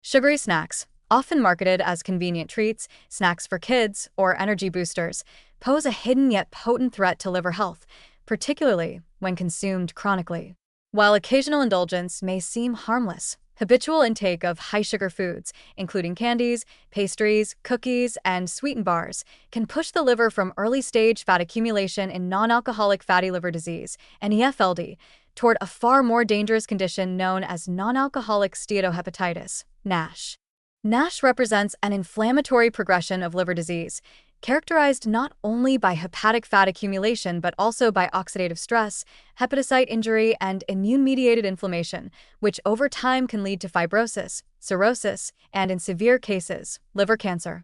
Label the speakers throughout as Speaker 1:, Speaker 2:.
Speaker 1: Sugary snacks, often marketed as convenient treats, snacks for kids, or energy boosters, pose a hidden yet potent threat to liver health, particularly when consumed chronically. While occasional indulgence may seem harmless, habitual intake of high-sugar foods, including candies, pastries, cookies, and sweetened bars, can push the liver from early-stage fat accumulation in non-alcoholic fatty liver disease, NEFLD, toward a far more dangerous condition known as non-alcoholic steatohepatitis, NASH. NASH represents an inflammatory progression of liver disease, characterized not only by hepatic fat accumulation but also by oxidative stress, hepatocyte injury, and immune-mediated inflammation, which over time can lead to fibrosis, cirrhosis, and in severe cases, liver cancer.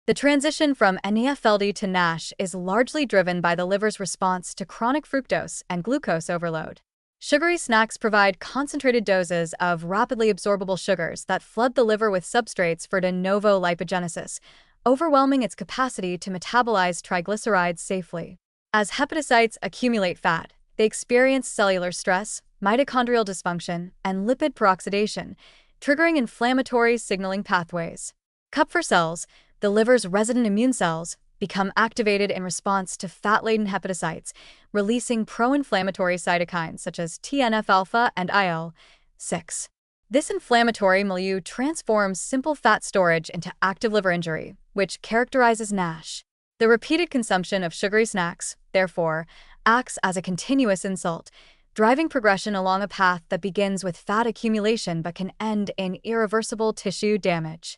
Speaker 1: The transition from NEFLD to NASH is largely driven by the liver's response to chronic fructose and glucose overload. Sugary snacks provide concentrated doses of rapidly absorbable sugars that flood the liver with substrates for de novo lipogenesis, overwhelming its capacity to metabolize triglycerides safely. As hepatocytes accumulate fat, they experience cellular stress, mitochondrial dysfunction, and lipid peroxidation, triggering inflammatory signaling pathways. Kupffer cells, the liver's resident immune cells, become activated in response to fat-laden hepatocytes, releasing pro-inflammatory cytokines such as TNF-alpha and IL-6. This inflammatory milieu transforms simple fat storage into active liver injury, which characterizes NASH. The repeated consumption of sugary snacks, therefore, acts as a continuous insult, driving progression along a path that begins with fat accumulation but can end in irreversible tissue damage.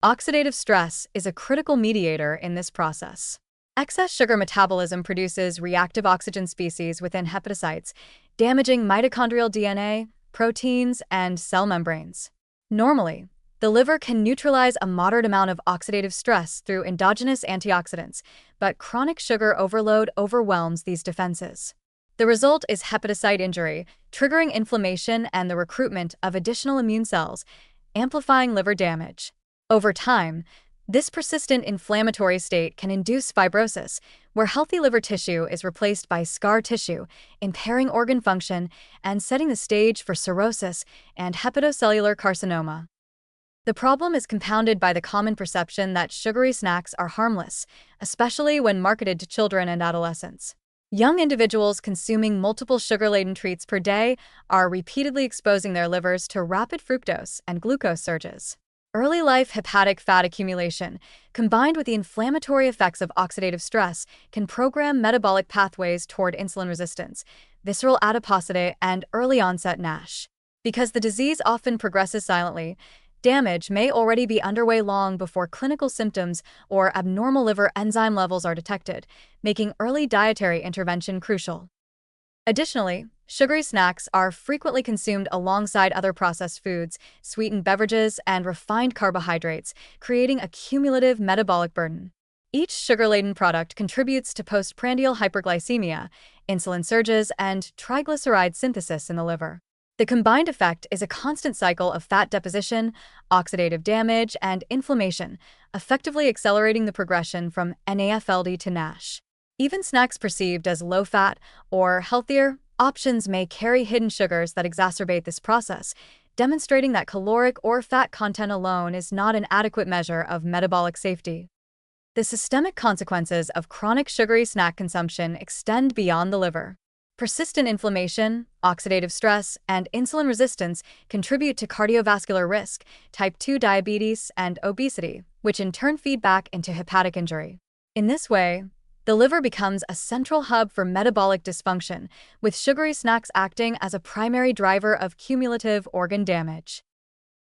Speaker 1: Oxidative stress is a critical mediator in this process. Excess sugar metabolism produces reactive oxygen species within hepatocytes, damaging mitochondrial DNA, proteins, and cell membranes. Normally, the liver can neutralize a moderate amount of oxidative stress through endogenous antioxidants, but chronic sugar overload overwhelms these defenses. The result is hepatocyte injury, triggering inflammation and the recruitment of additional immune cells, amplifying liver damage. Over time, this persistent inflammatory state can induce fibrosis, where healthy liver tissue is replaced by scar tissue, impairing organ function and setting the stage for cirrhosis and hepatocellular carcinoma. The problem is compounded by the common perception that sugary snacks are harmless, especially when marketed to children and adolescents. Young individuals consuming multiple sugar-laden treats per day are repeatedly exposing their livers to rapid fructose and glucose surges. Early life hepatic fat accumulation, combined with the inflammatory effects of oxidative stress, can program metabolic pathways toward insulin resistance, visceral adiposity, and early onset NASH. Because the disease often progresses silently, damage may already be underway long before clinical symptoms or abnormal liver enzyme levels are detected, making early dietary intervention crucial. Additionally, sugary snacks are frequently consumed alongside other processed foods, sweetened beverages, and refined carbohydrates, creating a cumulative metabolic burden. Each sugar-laden product contributes to postprandial hyperglycemia, insulin surges, and triglyceride synthesis in the liver. The combined effect is a constant cycle of fat deposition, oxidative damage, and inflammation, effectively accelerating the progression from NAFLD to NASH. Even snacks perceived as low-fat or healthier options may carry hidden sugars that exacerbate this process, demonstrating that caloric or fat content alone is not an adequate measure of metabolic safety. The systemic consequences of chronic sugary snack consumption extend beyond the liver. Persistent inflammation, oxidative stress, and insulin resistance contribute to cardiovascular risk, type 2 diabetes, and obesity, which in turn feed back into hepatic injury. In this way, the liver becomes a central hub for metabolic dysfunction, with sugary snacks acting as a primary driver of cumulative organ damage.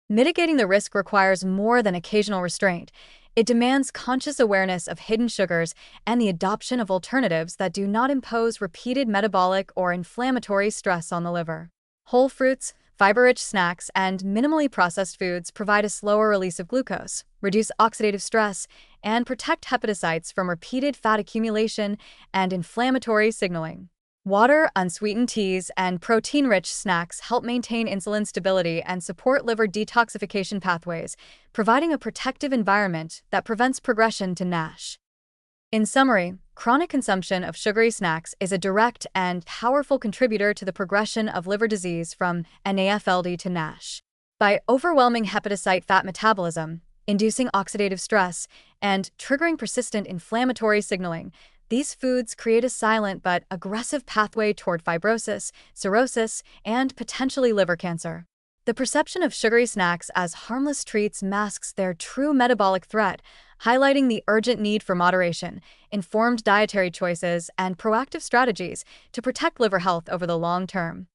Speaker 1: Mitigating the risk requires more than occasional restraint. It demands conscious awareness of hidden sugars and the adoption of alternatives that do not impose repeated metabolic or inflammatory stress on the liver. Whole fruits, fiber-rich snacks, and minimally processed foods provide a slower release of glucose, reduce oxidative stress, and protect hepatocytes from repeated fat accumulation and inflammatory signaling. Water, unsweetened teas, and protein-rich snacks help maintain insulin stability and support liver detoxification pathways, providing a protective environment that prevents progression to NASH. In summary, chronic consumption of sugary snacks is a direct and powerful contributor to the progression of liver disease from NAFLD to NASH. By overwhelming hepatocyte fat metabolism, inducing oxidative stress, and triggering persistent inflammatory signaling, these foods create a silent but aggressive pathway toward fibrosis, cirrhosis, and potentially liver cancer. The perception of sugary snacks as harmless treats masks their true metabolic threat, highlighting the urgent need for moderation, informed dietary choices, and proactive strategies to protect liver health over the long term.